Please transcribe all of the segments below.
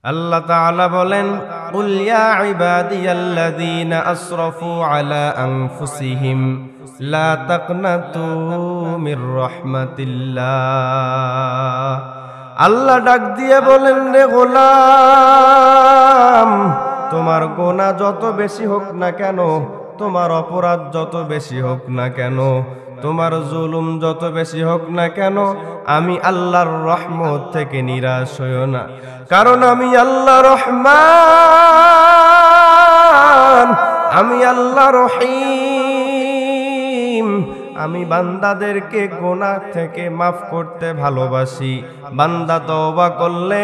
আল্লাহ তাআলা বলেন, কুল ইয়া ইবাদিয়াল্লাযীনা আসরাফু আলা আনফুসিহিম লা তাকনাতু মির রাহমাতিল্লাহ। আল্লাহ ডাক দিয়ে বলেন, রে গোলাম, তোমার গুনাহ যত বেশি হোক না কেন, তোমার অপরাধ যত বেশি হোক না কেন, তোমার জুলুম যত বেশি হোক না কেন, আমি আল্লাহর রহমত থেকে নিরাশ হইও না। কারণ আমি আল্লাহ রহমান, আমি আল্লাহ রহিম। আমি বান্দাদেরকে গুনাহ থেকে মাফ করতে ভালোবাসি। বান্দা তওবা করলে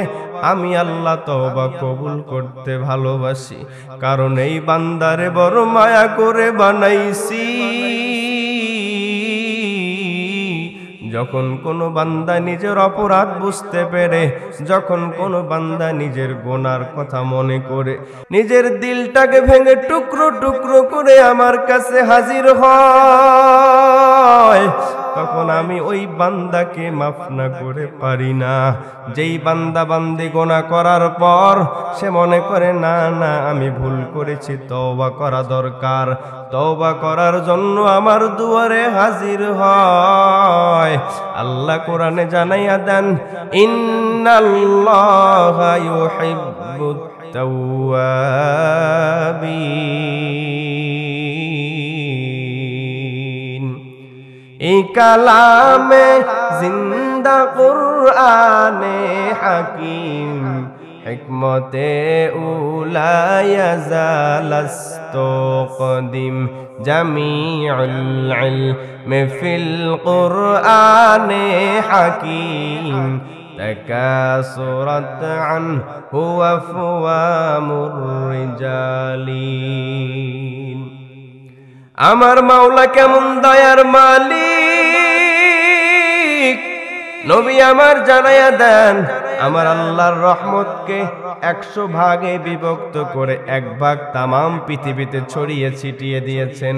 আমি আল্লাহ তওবা কবুল করতে ভালোবাসি। কারণ এই বান্দারে বড় মায়া করে বানাইছি। যখন কোনো বান্দা নিজের অপরাধ বুঝতে পেরে, যখন কোনো বান্দা নিজের গুনার কথা মনে করে, নিজের দিলটাকে ভেঙে টুকরো টুকরো করে আমার কাছে হাজির হয়, তখন আমি ওই বান্দাকে মাফ না করে পারি না। যেই বান্দা বান্দি গুনাহ করার পর সে মনে করে না না আমি ভুল করেছি, তওবা করা দরকার, তওবা করার জন্য আমার দুয়ারে হাজির হয়। আল্লাহ কোরআনে জানাইয়া দেন, ইন্নাল্লাহা ইউহিব্বুত তাওয়াবিন। এই কালামে জিন্দা কুরআনে হাকিম, হিকমতে উলা ইয়াজালাস্তু কদিম, জামিউল ইলমি ফিল কুরআনে হাকিম, তাকাসুরাত আনহু আফওয়ামুর রিজালিন। আমার মাওলা কেমন দয়ার মালিক, নবী আমার জানায়া দেন, আমার আল্লাহর রহমতকে 100 ভাগে বিভক্ত করে 1 ভাগ তামাম পৃথিবীতে ছড়িয়ে ছিটিয়ে দিয়েছেন,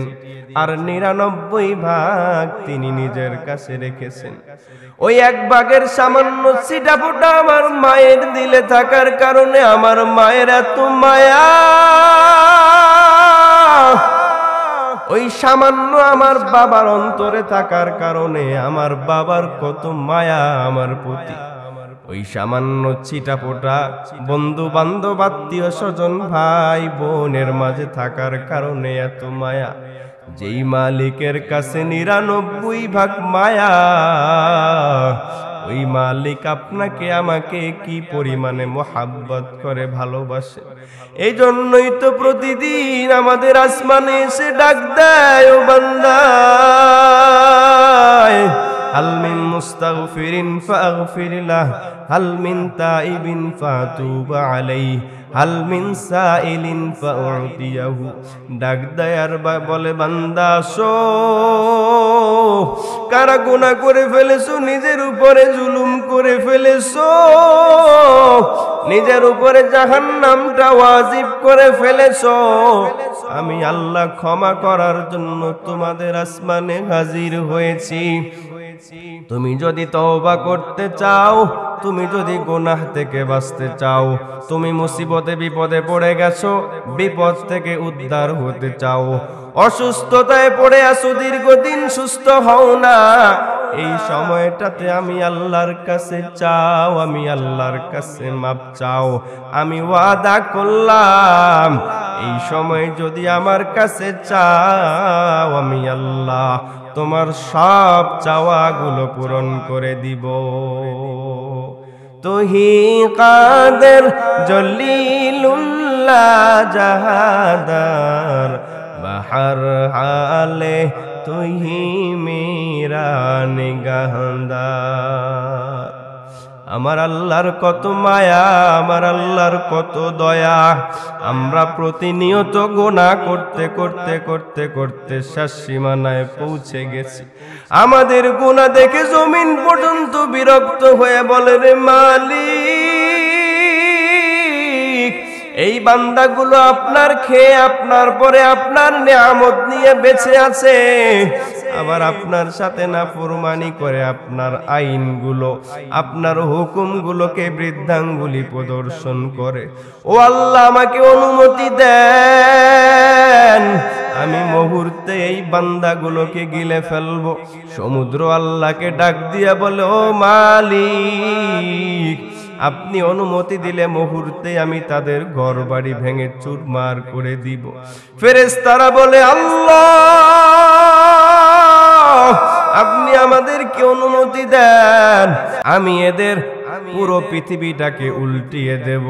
আর 99 ভাগ তিনি নিজের কাছে রেখেছেন। ওই 1 ভাগের সামান্য ছিটাফোঁটা আমার মায়ের দিলে থাকার কারণে আমার মায়ের এত মায়া, ওই সামান্য আমার বাবার অন্তরে থাকার কারণে আমার বাবার কত মায়া আমার প্রতি। ওই সামান্য ছিটাফোঁটা বন্ধু বান্ধব আত্মীয় স্বজন ভাই বোনের মাঝে থাকার কারণে এত মায়া। যেই মালিকের কাছে 99 ভাগ মায়া, ওই মালিক আপনাকে আমাকে কি পরিমাণে মোহাব্বত করে ভালোবাসে। এই জন্যই তো প্রতিদিন আমাদের আসমানে এসে ডাক দেয়, ও বান্দা, হাল মিন মুস্তাগফিরিন ফাগফির লাহ, হাল মিন তাইবিন ফাতুব আলাইহি, হাল মিন সাইলিন ফাউতিয়াহু। ডাক দেয় আর বলে, বান্দা আসো, কারা গুনাহ করে ফেলেছো, নিজের উপরে জুলুম করে ফেলেছো, নিজের উপরে জাহান্নামটা ওয়াজিব করে ফেলেছো, আমি আল্লাহ ক্ষমা করার জন্য তোমাদের আসমানে হাজির হয়েছি। তুমি যদি তওবা করতে চাও, তুমি যদি গুনাহ থেকে বাঁচতে চাও, তুমি মুসিবতে বিপদে পড়ে গেছো, বিপদ থেকে উদ্ধার হতে চাও, অসুস্থতায় পড়ে আছো, দীর্ঘদিন সুস্থ হও না, এই সময়টাতে আমি আল্লাহর কাছে চাও, আমি আল্লাহর কাছে মাপ চাও। আমি ওয়াদা করলাম, এই সময় যদি আমার কাছে চাও, আমি আল্লাহ তোমার সব চাওয়াগুলো পূরণ করে দিব। তুহি কাদের জলিলুল্লাহ জাহাদার, বাহার হালে তুহি মেরা নিগাহদার। আমার আল্লাহর কত মায়া, আমার আল্লাহর কত দয়া। আমরা প্রতিনিয়ত গুনাহ করতে করতে করতে করতে শেষ সীমানায় পৌঁছে গেছি। আমাদের গুনাহ দেখে জমিন পর্যন্ত বিরক্ত হয়ে বলে, রে মালিক, এই বান্দাগুলো আপনার খেয়ে আপনার পরে আপনার নিয়ামত নিয়ে বেঁচে আছে, আবার আপনার সাথে নাফরমানি করে আপনার আইনগুলো, আপনার হুকুমগুলোকে বৃদ্ধাঙ্গুলি প্রদর্শন করে। ও আল্লাহ, আমাকে অনুমতি দেন, আমি মুহূর্তে এই বান্দাগুলোকে গিলে ফেলবো। সমুদ্র আল্লাহকে ডাক দিয়া বলে, ও মালিক, আপনি অনুমতি দিলে মুহূর্তে আমি তাদের ঘরবাড়ি ভেঙে চুরমার করে দিব। ফেরেশতারা বলে, আল্লাহ, আপনি আমাদেরকে অনুমতি দেন, আমি এদের পুরো পৃথিবীটাকে উল্টিয়ে দেব।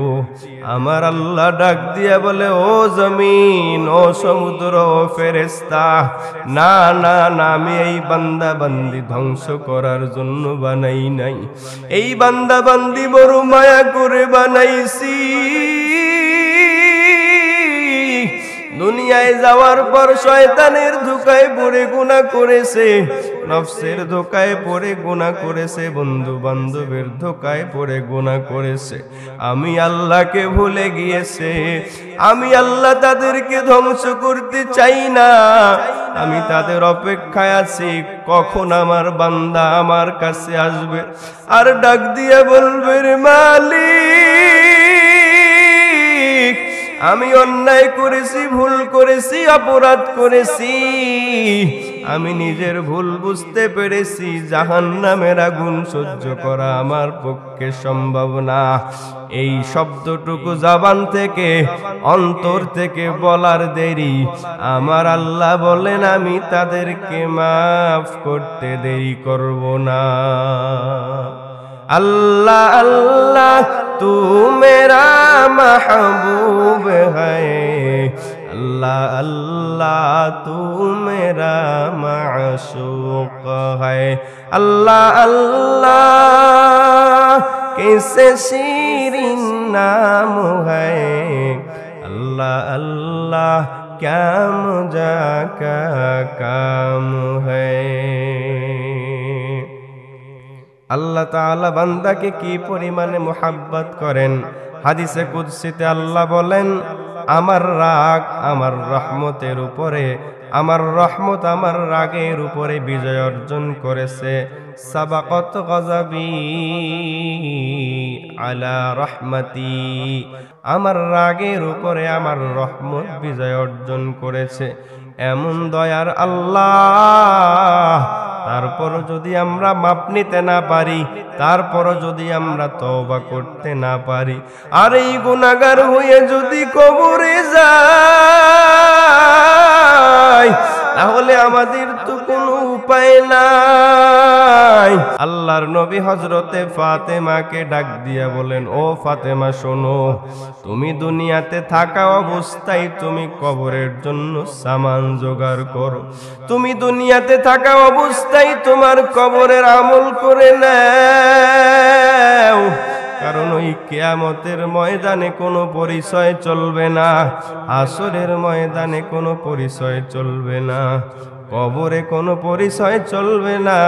আমার আল্লাহ ডাক দিয়া বলে, ও জমিন, ও সমুদ্র, ও ফেরেশতা, না না না, আমি এই বান্দা বান্দি ধ্বংস করার জন্য বানাই নাই, এই বান্দা বান্দি বড় মায়া করে বানাইছি। দুনিয়ায় যাওয়ার পর শয়তানের ধোঁকায় পড়ে গুনাহ করেছে, নফসের ধোঁকায় পড়ে গুনাহ করেছে, বন্ধু বান্ধবের ধোঁকায় পড়ে গুনাহ করেছে, আমি আল্লাহকে ভুলে গিয়েছে। আমি আল্লাহ তাদেরকে ধ্বংস করতে চাই না, আমি তাদের অপেক্ষায় আছি কখন আমার বান্দা আমার কাছে আসবে আর ডাক দিয়ে বলবে, রে মালিক, আমি অন্যায় করেছি, ভুল করেছি, অপরাধ করেছি, আমি নিজের ভুল বুঝতে পেরেছি, জাহান্নামের আগুন সহ্য করা আমার পক্ষে সম্ভব না। এই শব্দটুকু জবান থেকে, অন্তর থেকে বলার দেরি, আমার আল্লাহ বলেন আমি তাদেরকে মাফ করতে দেরি করব না। अल्लाह अल्लाह तू मेरा महबूब है, अल्लाह अल्लाह तू मेरा माशूक है, अल्लाह अल्लाह कैसे शीरीन नाम है, अल्लाह अल्लाह क्या मुझा का काम है। আল্লাহ তাআলা বান্দাকে কি পরিমাণে মুহাব্বত করেন। হাদিসে কুদসিতে আল্লাহ বলেন, আমার রাগ আমার রহমতের উপরে, আমার রহমত আমার রাগের উপরে বিজয় অর্জন করেছে। সাবাকাত গযাবি আলা রহমতি, আমার রাগের উপরে আমার রহমত বিজয় অর্জন করেছে। এমন দয়ার আল্লাহ, তারপর যদি আমরা মাপ নিতে না পারি, তারপর যদি আমরা তওবা করতে না পারি, আর এই গুনাহগার হয়ে যদি কবরে যাই, তাহলে আমাদের তো কোনো উপায় নাই। আল্লাহর নবী হযরতে ফাতেমাকে ডাক দিয়া বলেন, ও ফাতেমা শোনো, তুমি দুনিয়াতে থাকা অবস্থায় তুমি কবরের জন্য সামান জোগাড় করো, তুমি দুনিয়াতে থাকা অবস্থায় তোমার কবরের আমল করে নাও, কারণ ওই কিয়ামতের ময়দানে কোনো পরিচয় চলবে না, হাসরের ময়দানে কোনো পরিচয় চলবে না, কবরে কোনো পরিচয় চলবে না।